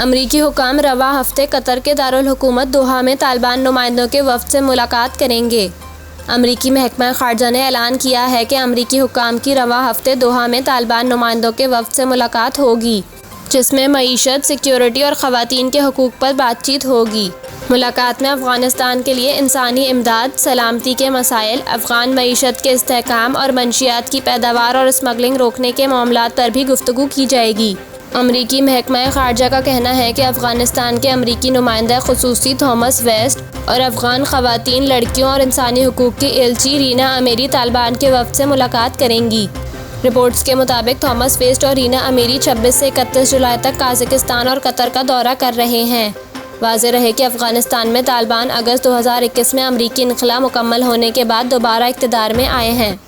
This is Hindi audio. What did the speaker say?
अमरीकी हुकाम रवा हफ्ते कतर के दारुल हुकूमत दोहा में तालिबान नुमाइंदों के वफ़द से मुलाकात करेंगे। अमरीकी महकमा ख़ारजा ने ऐलान किया है कि अमरीकी हुकाम की रवा हफ्ते दोहा में तालिबान नुमाइंदों के वफ़द से मुलाकात होगी, जिसमें मईशत, सिक्योरिटी और ख़वातीन के हकूक़ पर बातचीत होगी। मुलाकात में अफ़गानिस्तान के लिए इंसानी इमदाद, सलामती के मसाइल, अफ़गान मईशत के इस्तेहकाम और मंशियात की पैदावार और स्मगलिंग रोकने के मामलात पर भी गुफ्तगू की जाएगी। अमरीकी महकमा ख़ारजा का कहना है कि अफ़गानिस्तान के अमरीकी नुमाइंदा ख़ुसूसी थॉमस वेस्ट और अफ़गान ख़वातीन, लड़कियों और इंसानी हकूक़ की एलची रीना अमीरी तालिबान के वफ़द से मुलाकात करेंगी। रिपोर्ट्स के मुताबिक थॉमस वेस्ट और रीना अमीरी 26 से 31 जुलाई तक काज़ाकिस्तान और कतर का दौरा कर रहे हैं। वाज़ेह रहे कि अफ़गानिस्तान में तालिबान अगस्त 2021 में अमरीकी इन्क़िलाब मुकम्मल होने के बाद दोबारा इक़्तिदार में आए हैं।